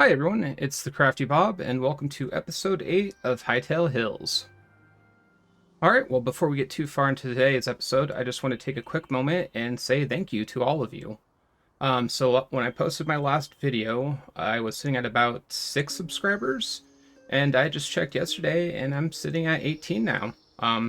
Hi everyone, it's the Crafty Bob, and welcome to episode 8 of Hytale Hylls. Alright, well before we get too far into today's episode, I just want to take a quick moment and say thank you to all of you. So when I posted my last video, I was sitting at about 6 subscribers, and I just checked yesterday, and I'm sitting at 18 now.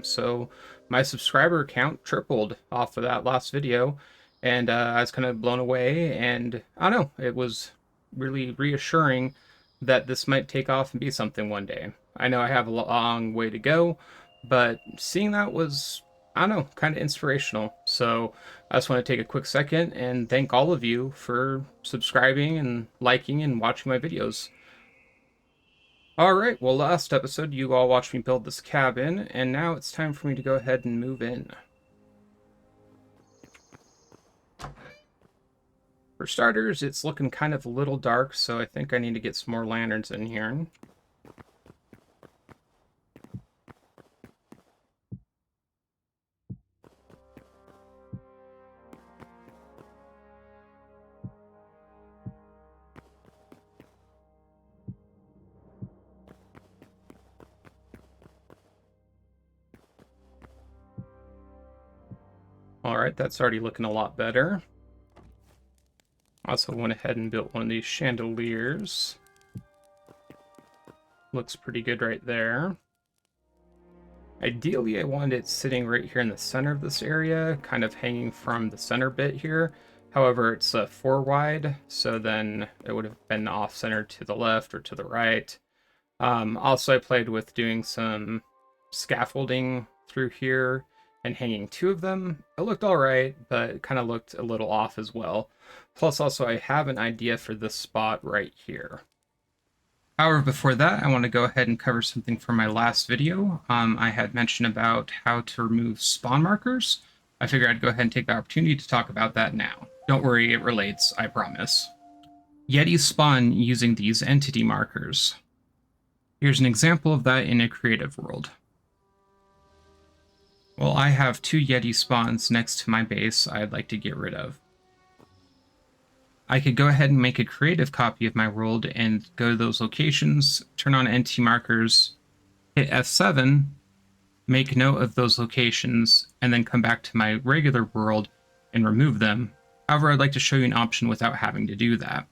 So my subscriber count tripled off of that last video, and I was kind of blown away, and I don't know, it was really reassuring that this might take off and be something one day. I know I have a long way to go, but seeing that was, I don't know, kind of inspirational. So I just want to take a quick second and thank all of you for subscribing and liking and watching my videos. Alright, well last episode you all watched me build this cabin, and now it's time for me to go ahead and move in. For starters, it's looking kind of a little dark, so I think I need to get some more lanterns in here. Alright, that's already looking a lot better. Also went ahead and built one of these chandeliers. Looks pretty good right there. Ideally, I wanted it sitting right here in the center of this area, kind of hanging from the center bit here. However, it's 4 wide, so then it would have been off-center to the left or to the right. Also, I played with doing some scaffolding through here and hanging 2 of them. It looked alright, but it kind of looked a little off as well. Plus, also, I have an idea for this spot right here. However, before that, I want to go ahead and cover something from my last video. I had mentioned about how to remove spawn markers. I figured I'd go ahead and take the opportunity to talk about that now. Don't worry, it relates, I promise. Yetis spawn using these entity markers. Here's an example of that in a creative world. Well, I have 2 Yeti spawns next to my base I'd like to get rid of. I could go ahead and make a creative copy of my world and go to those locations, turn on entity markers, hit F7, make note of those locations, and then come back to my regular world and remove them. However, I'd like to show you an option without having to do that.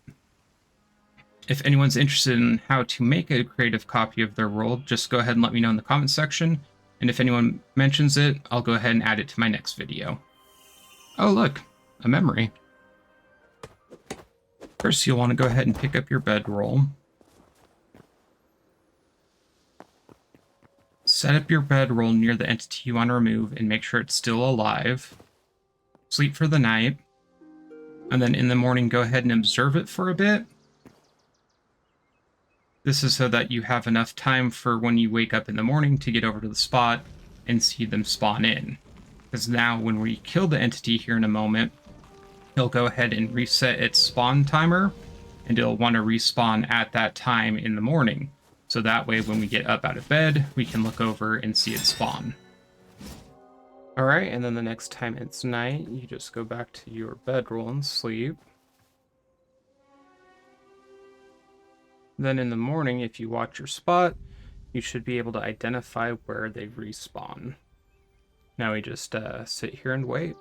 If anyone's interested in how to make a creative copy of their world, just go ahead and let me know in the comments section, and if anyone mentions it, I'll go ahead and add it to my next video. Oh look, a memory. First, you'll want to go ahead and pick up your bedroll. Set up your bedroll near the entity you want to remove and make sure it's still alive. Sleep for the night. And then in the morning, go ahead and observe it for a bit. This is so that you have enough time for when you wake up in the morning to get over to the spot and see them spawn in. Because now when we kill the entity here in a moment, it'll go ahead and reset its spawn timer, and it'll want to respawn at that time in the morning. So that way when we get up out of bed, we can look over and see it spawn. Alright, and then the next time it's night, you just go back to your bedroll and sleep. Then in the morning, if you watch your spot, you should be able to identify where they respawn. Now we just sit here and wait.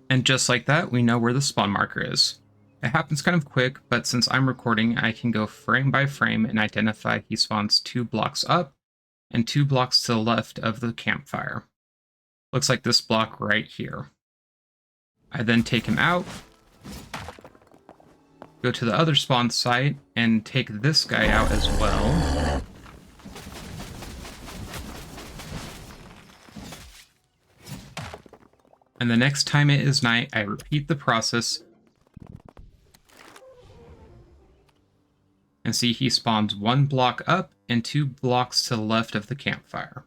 And just like that, we know where the spawn marker is. It happens kind of quick, but since I'm recording, I can go frame by frame and identify he spawns 2 blocks up and 2 blocks to the left of the campfire. Looks like this block right here. I then take him out, go to the other spawn site, and take this guy out as well. And the next time it is night, I repeat the process. And see he spawns 1 block up and 2 blocks to the left of the campfire.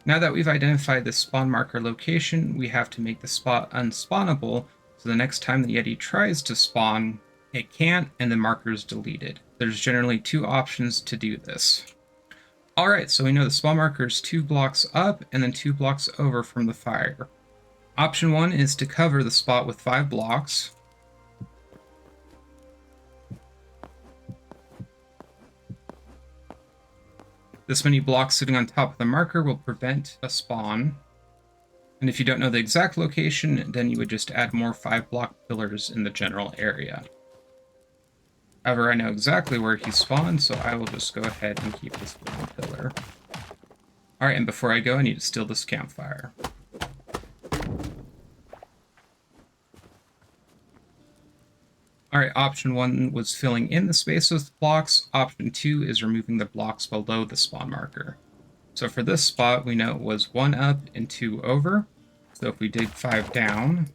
Now that we've identified the spawn marker location, we have to make the spot unspawnable, so the next time the Yeti tries to spawn, it can't and the marker is deleted. There's generally 2 options to do this. Alright, so we know the spawn marker is 2 blocks up and then 2 blocks over from the fire. Option 1 is to cover the spot with 5 blocks. This many blocks sitting on top of the marker will prevent a spawn. And if you don't know the exact location, then you would just add more 5-block pillars in the general area. However, I know exactly where he spawned, so I will just go ahead and keep this one pillar. Alright, and before I go, I need to steal this campfire. Alright, option 1 was filling in the space with blocks. Option 2 is removing the blocks below the spawn marker. So for this spot, we know it was 1 up and 2 over. So if we dig 5 down,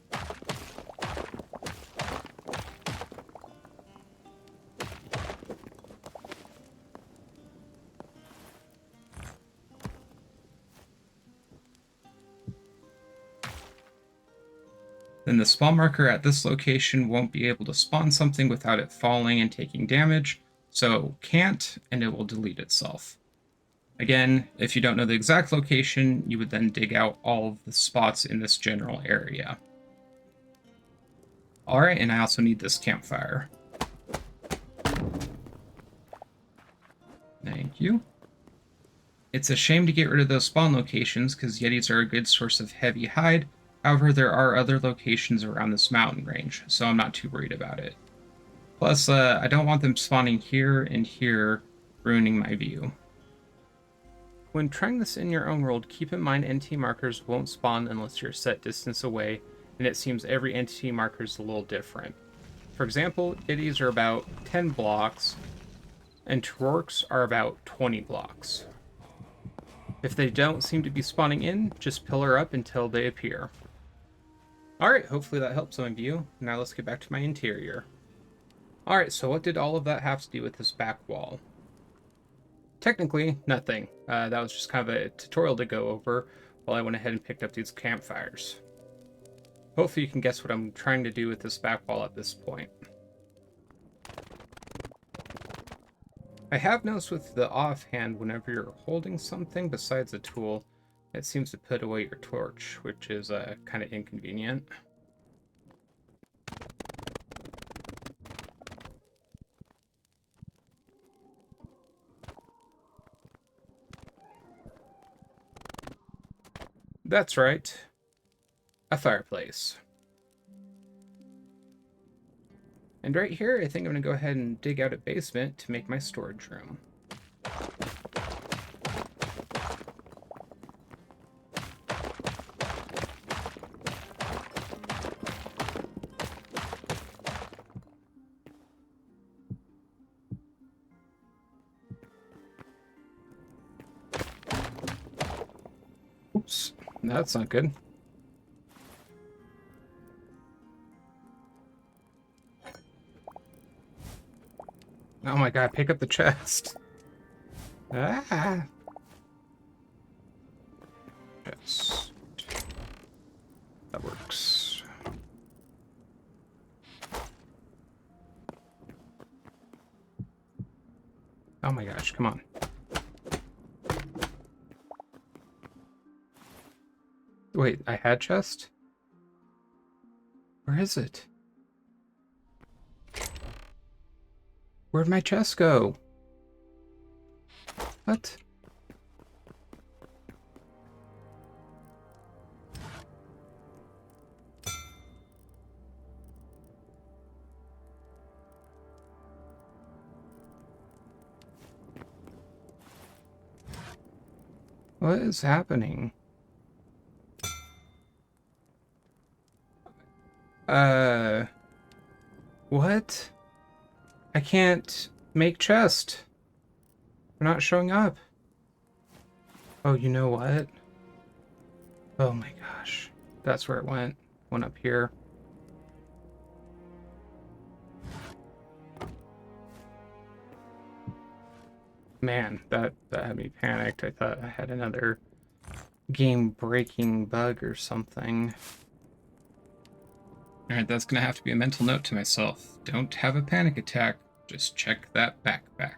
then the spawn marker at this location won't be able to spawn something without it falling and taking damage, so can't, and it will delete itself. Again, if you don't know the exact location, you would then dig out all of the spots in this general area. Alright, and I also need this campfire. Thank you. It's a shame to get rid of those spawn locations, because Yetis are a good source of heavy hide. However, there are other locations around this mountain range, so I'm not too worried about it. Plus, I don't want them spawning here and here, ruining my view. When trying this in your own world, keep in mind entity markers won't spawn unless you're a set distance away, and it seems every entity marker is a little different. For example, Yetis are about 10 blocks, and Torques are about 20 blocks. If they don't seem to be spawning in, just pillar up until they appear. Alright, hopefully that helps some of you. Now let's get back to my interior. Alright, so what did all of that have to do with this back wall? Technically, nothing. That was just kind of a tutorial to go over while I went ahead and picked up these campfires. Hopefully you can guess what I'm trying to do with this back wall at this point. I have noticed with the offhand, whenever you're holding something besides a tool, it seems to put away your torch, which is kind of inconvenient. That's right, a fireplace. And right here, I think I'm going to go ahead and dig out a basement to make my storage room. Oops, that's not good. Oh my god, pick up the chest. Ah. Chest. That works. Oh my gosh, come on. Wait, I had chest? Where is it? Where'd my chest go? What? What is happening? What? I can't make chest. They're not showing up. Oh, you know what? Oh my gosh. That's where it went. Went up here. Man, that had me panicked. I thought I had another game-breaking bug or something. Alright, that's gonna have to be a mental note to myself. Don't have a panic attack. Just check that backpack.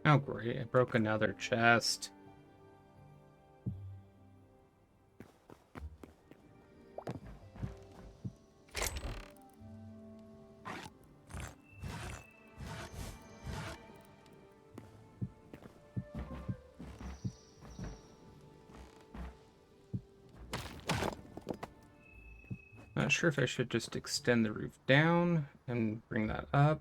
Oh, great. I broke another chest. Not sure if I should just extend the roof down and bring that up,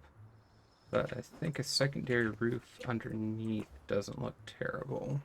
but I think a secondary roof underneath doesn't look terrible.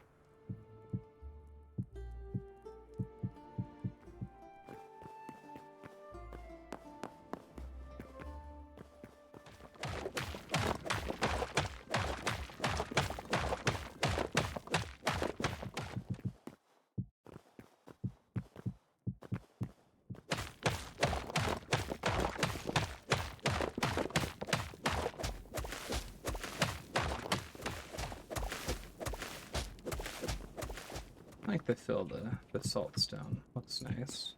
I like to fill the salt stone. Looks nice.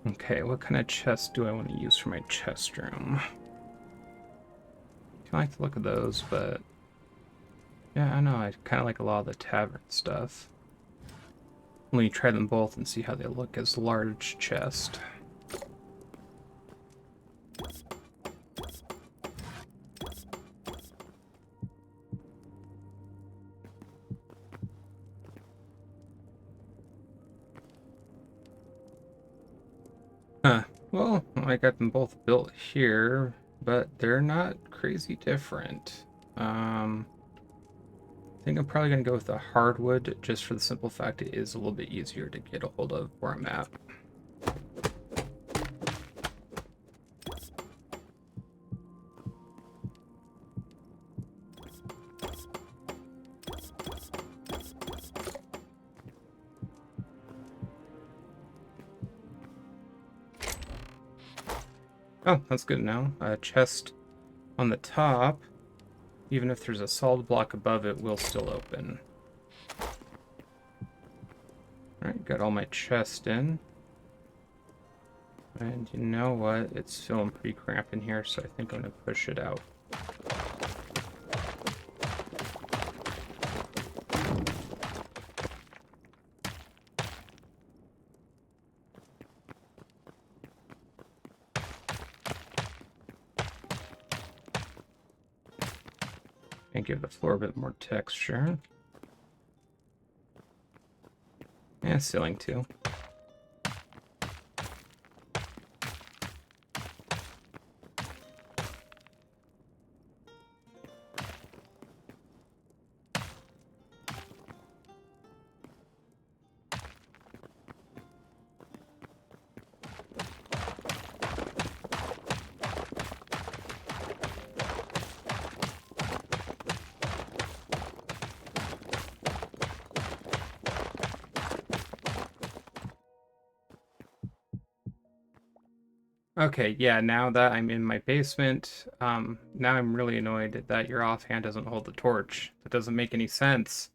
Okay, what kind of chest do I want to use for my chest room? I like to look at those, but yeah, I know, I kind of like a lot of the tavern stuff. Let me try them both and see how they look as large chest. Huh. Well, I got them both built here, but they're not crazy different. I think I'm probably going to go with the hardwood just for the simple fact it is a little bit easier to get a hold of where I'm at. Oh, that's good now. A chest on the top, even if there's a solid block above it, will still open. Alright, got all my chest in. And you know what? It's feeling pretty cramped in here, so I think I'm going to push it out. And give the floor a bit more texture. And ceiling too. Okay, yeah, now that I'm in my basement, now I'm really annoyed that your offhand doesn't hold the torch. That doesn't make any sense.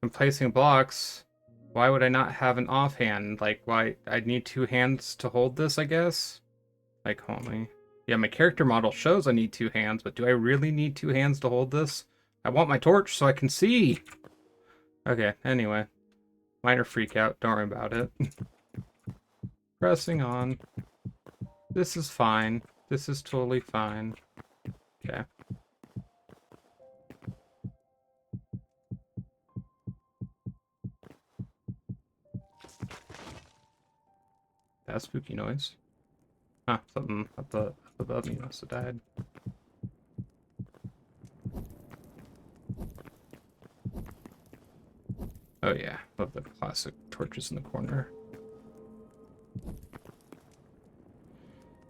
I'm placing blocks. Why would I not have an offhand? Like, why? I'd need two hands to hold this, I guess? Like, hold me. Yeah, my character model shows I need two hands, but do I really need two hands to hold this? I want my torch so I can see! Okay, anyway. Minor freak out, don't worry about it. Pressing on. This is fine. This is totally fine. Okay. That spooky noise. Huh, something up above me must have died. Oh yeah, love the classic torches in the corner.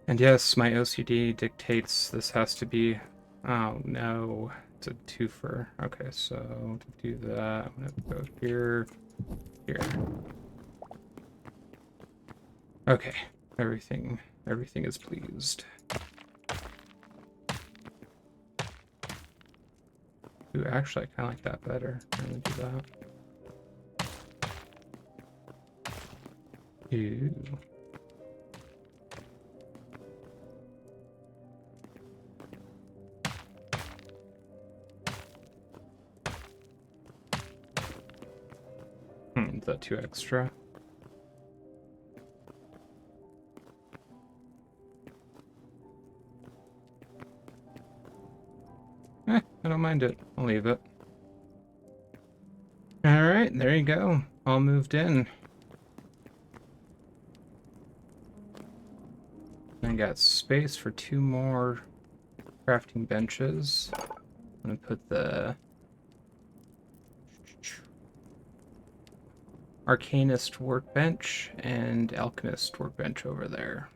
And yes, my OCD dictates this has to be... Oh no, it's a twofer. Okay, so to do that, I'm gonna go here, here. Okay, everything is pleased. Ooh, actually, I kind of like that better. I'm gonna do that. Ooh. that 2 extra. I don't mind it. I'll leave it. Alright, there you go. All moved in. I got space for 2 more crafting benches. I'm gonna put the Arcanist workbench and Alchemist workbench over there.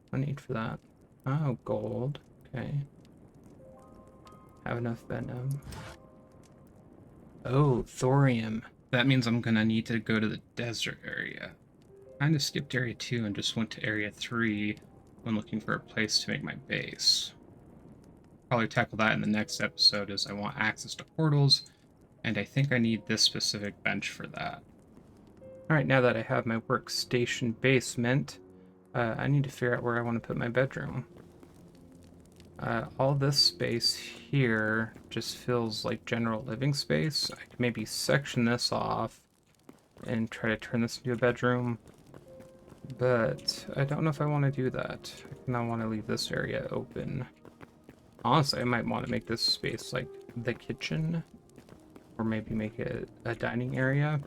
What do I need for that? Oh, gold. Okay. Have enough venom. Oh, thorium. That means I'm gonna need to go to the desert area. I kind of skipped area 2 and just went to area 3 when looking for a place to make my base. Probably tackle that in the next episode, as I want access to portals, and I think I need this specific bench for that. Alright, now that I have my workstation basement, I need to figure out where I want to put my bedroom. All this space here just feels like general living space. I could maybe section this off and try to turn this into a bedroom, but I don't know if I want to do that. I kind of want to leave this area open. Honestly, I might want to make this space like the kitchen, or maybe make it a dining area.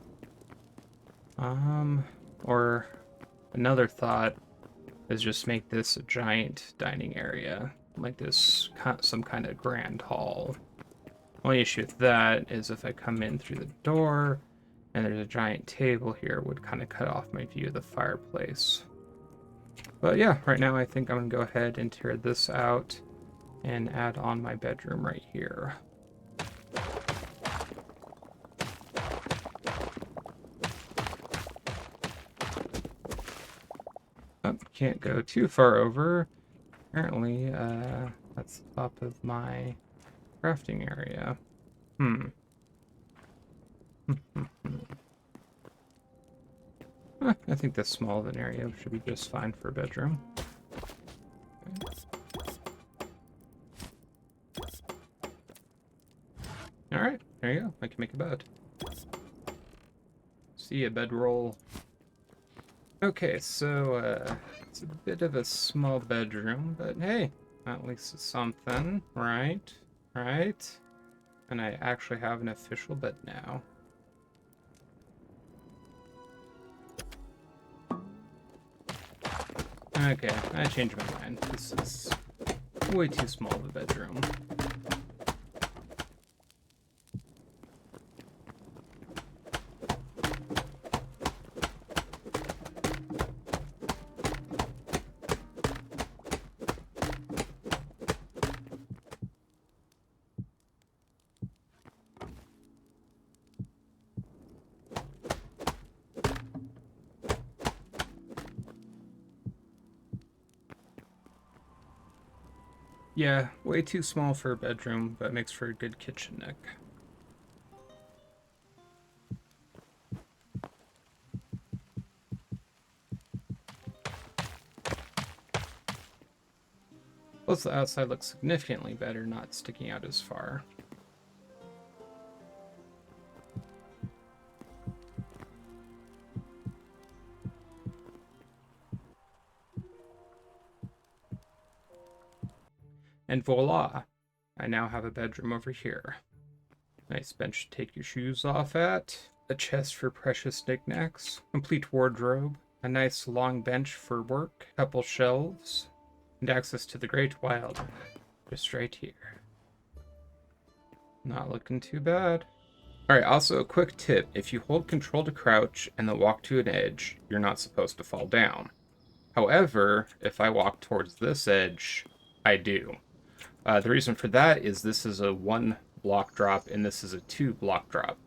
Or another thought is just make this a giant dining area, like this, some kind of grand hall. Only issue with that is if I come in through the door and there's a giant table here, it would kind of cut off my view of the fireplace. But yeah, right now I think I'm gonna go ahead and tear this out and add on my bedroom right here. Oh, can't go too far over. Apparently, that's the top of my crafting area. I think this small of an area should be just fine for a bedroom. Alright, there you go. I can make a bed. See a bedroll. Okay, so, it's a bit of a small bedroom, but hey, at least it's something, right? Right? And I actually have an official bed now. Okay, I changed my mind. This is way too small of a bedroom. Yeah, way too small for a bedroom, but makes for a good kitchen nook. Plus the outside looks significantly better, not sticking out as far. And voila! I now have a bedroom over here. Nice bench to take your shoes off at, a chest for precious knickknacks, complete wardrobe, a nice long bench for work, couple shelves, and access to the great wild just right here. Not looking too bad. Alright, also a quick tip. If you hold control to crouch and then walk to an edge, you're not supposed to fall down. However, if I walk towards this edge, I do. The reason for that is this is a 1 block drop and this is a 2 block drop.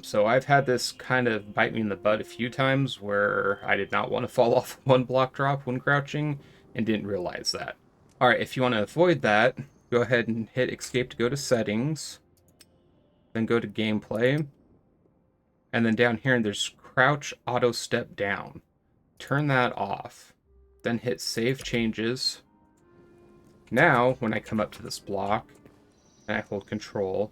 So I've had this kind of bite me in the butt a few times where I did not want to fall off 1 block drop when crouching and didn't realize that. Alright, if you want to avoid that, go ahead and hit escape to go to settings, then go to gameplay, and then down here there's crouch auto step down. Turn that off, then hit save changes. Now, when I come up to this block, and I hold control,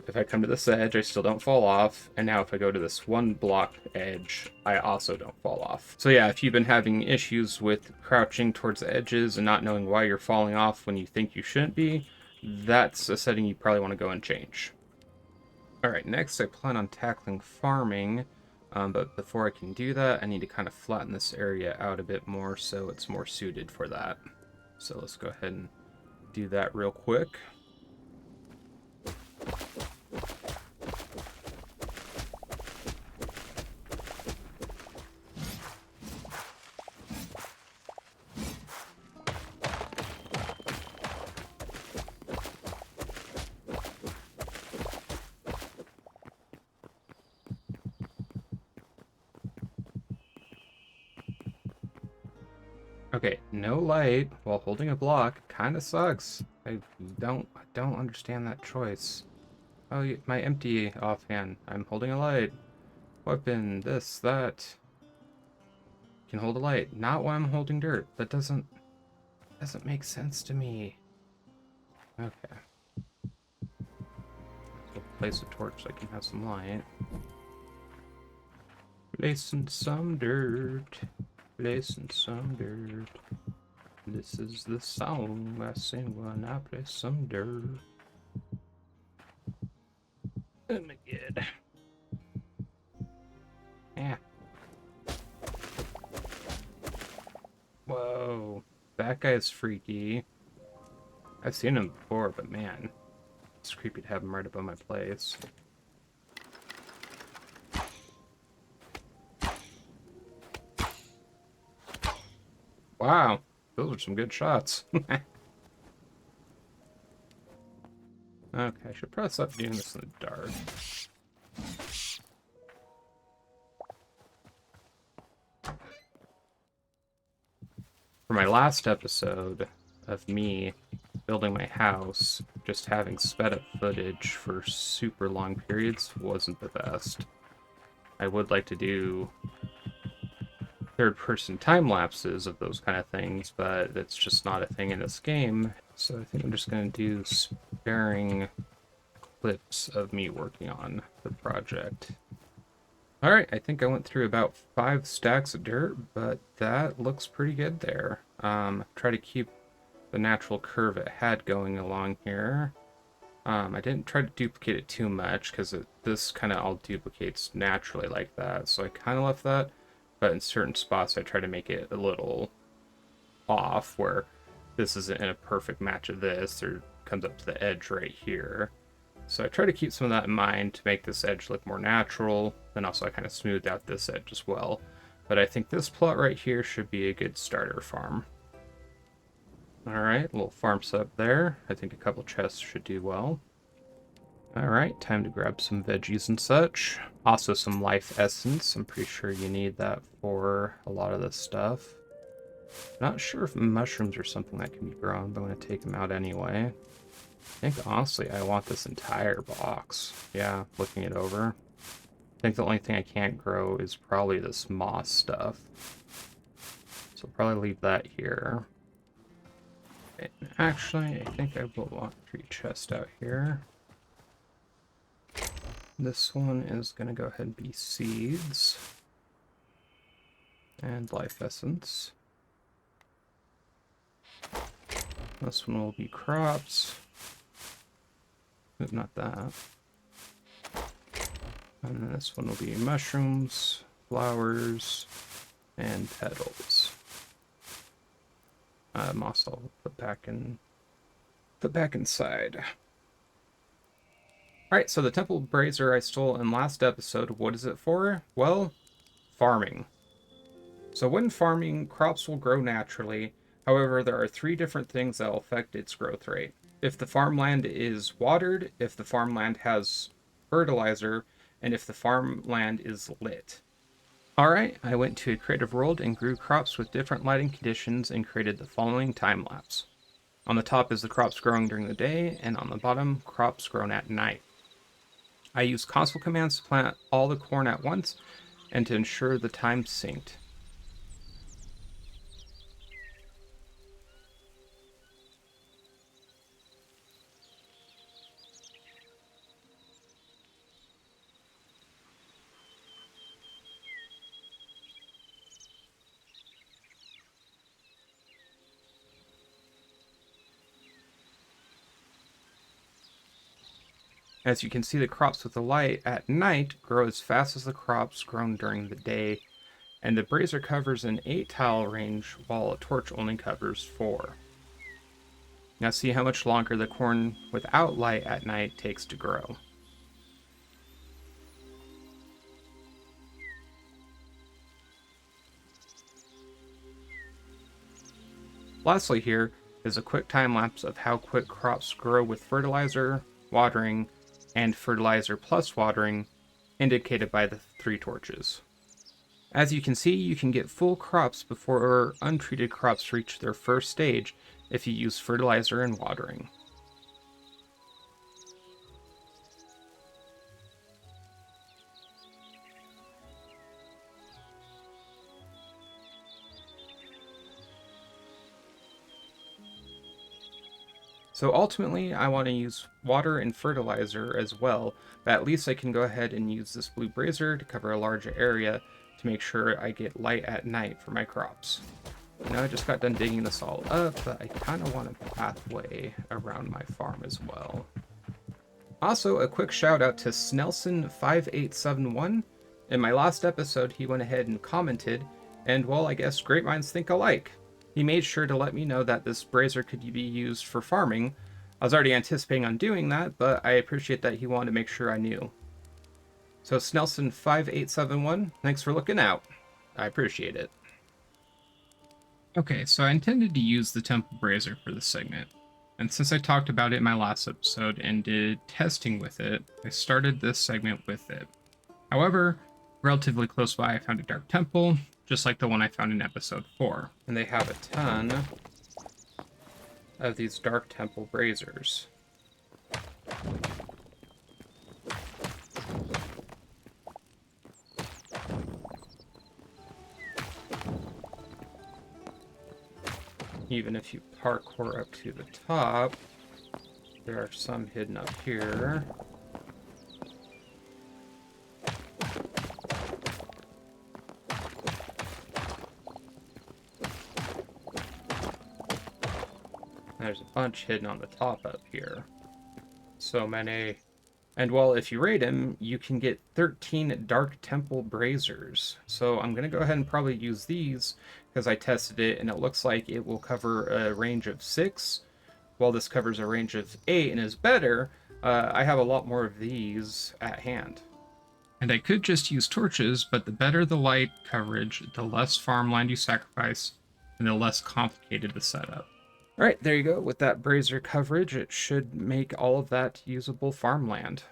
if I come to this edge, I still don't fall off. And now if I go to this one block edge, I also don't fall off. So yeah, if you've been having issues with crouching towards the edges and not knowing why you're falling off when you think you shouldn't be, that's a setting you probably want to go and change. All right, next I plan on tackling farming, but before I can do that, I need to kind of flatten this area out a bit more so it's more suited for that. So let's go ahead and do that real quick. Okay, no light while holding a block kind of sucks. I don't understand that choice. Oh, my empty offhand. I'm holding a light. Weapon, this, that. Can hold a light. Not while I'm holding dirt. That doesn't make sense to me. Okay. So place a torch so I can have some light. Placing some dirt. Placing some dirt. This is the song I sing when I place some dirt. Oh my god. Yeah. Whoa. That guy's freaky. I've seen him before, but man, it's creepy to have him right above my place. Wow, those are some good shots. Okay, I should probably stop doing this in the dark. For my last episode of me building my house, just having sped up footage for super long periods wasn't the best. I would like to do third-person time lapses of those kind of things, but it's just not a thing in this game. So I think I'm just going to do sparing clips of me working on the project. Alright, I think I went through about 5 stacks of dirt, but that looks pretty good there. Try to keep the natural curve it had going along here. I didn't try to duplicate it too much, because this kind of all duplicates naturally like that, so I kind of left that. But in certain spots, I try to make it a little off, where this isn't in a perfect match of this, or comes up to the edge right here. So I try to keep some of that in mind to make this edge look more natural. Then also I kind of smoothed out this edge as well. But I think this plot right here should be a good starter farm. Alright, a little farm setup there. I think a couple chests should do well. Alright, time to grab some veggies and such. Also some life essence. I'm pretty sure you need that for a lot of this stuff. Not sure if mushrooms are something that can be grown, but I'm going to take them out anyway. I think honestly I want this entire box. Yeah, looking it over. I think the only thing I can't grow is probably this moss stuff. So I'll probably leave that here. And actually, I think I will want 3 chests out here. This one is going to go ahead and be seeds. And life essence. This one will be crops. But not that. And then this one will be mushrooms, flowers, and petals. Moss I'll put back inside. Alright, so the temple brazier I stole in last episode, what is it for? Well, farming. So when farming, crops will grow naturally. However, there are 3 different things that will affect its growth rate. If the farmland is watered, if the farmland has fertilizer, and if the farmland is lit. Alright, I went to a creative world and grew crops with different lighting conditions and created the following time lapse. On the top is the crops growing during the day, and on the bottom, crops grown at night. I use console commands to plant all the corn at once and to ensure the time synced. As you can see, the crops with the light at night grow as fast as the crops grown during the day, and the brazier covers an 8 tile range while a torch only covers 4. Now see how much longer the corn without light at night takes to grow. Lastly here is a quick time lapse of how quick crops grow with fertilizer, watering, and fertilizer plus watering, indicated by the 3 torches. As you can see, you can get full crops before untreated crops reach their first stage if you use fertilizer and watering. So ultimately, I want to use water and fertilizer as well, but at least I can go ahead and use this blue brazier to cover a larger area to make sure I get light at night for my crops. Now I just got done digging this all up, but I kind of want a pathway around my farm as well. Also, a quick shout out to Snelson5871. In my last episode, he went ahead and commented, and well, I guess great minds think alike. He made sure to let me know that this brazier could be used for farming. I was already anticipating on doing that, but I appreciate that he wanted to make sure I knew. So Snelson5871, thanks for looking out. I appreciate it. Okay, so I intended to use the temple brazier for this segment. And since I talked about it in my last episode and did testing with it, I started this segment with it. However, relatively close by I found a dark temple, just like the one I found in episode 4. And they have a ton of these dark temple braziers. Even if you parkour up to the top, there are some hidden up here. There's a bunch hidden on the top up here. So many. And well, if you raid him, you can get 13 Dark Temple Braziers. So I'm going to go ahead and probably use these because I tested it and it looks like it will cover a range of 6. While this covers a range of 8 and is better, I have a lot more of these at hand. And I could just use torches, but the better the light coverage, the less farmland you sacrifice, and the less complicated the setup. Alright, there you go. With that brazier coverage, it should make all of that usable farmland.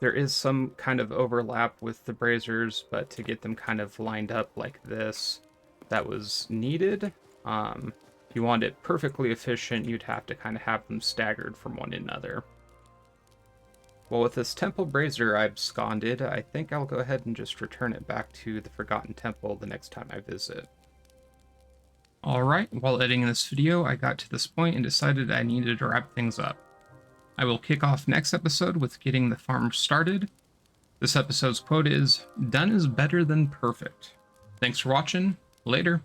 There is some kind of overlap with the braziers, but to get them kind of lined up like this, that was needed. If you want it perfectly efficient, you'd have to kind of have them staggered from one another. Well, with this temple brazier I've absconded, I think I'll go ahead and just return it back to the Forgotten Temple the next time I visit. Alright, while editing this video, I got to this point and decided I needed to wrap things up. I will kick off next episode with getting the farm started. This episode's quote is, "Done is better than perfect." Thanks for watching. Later.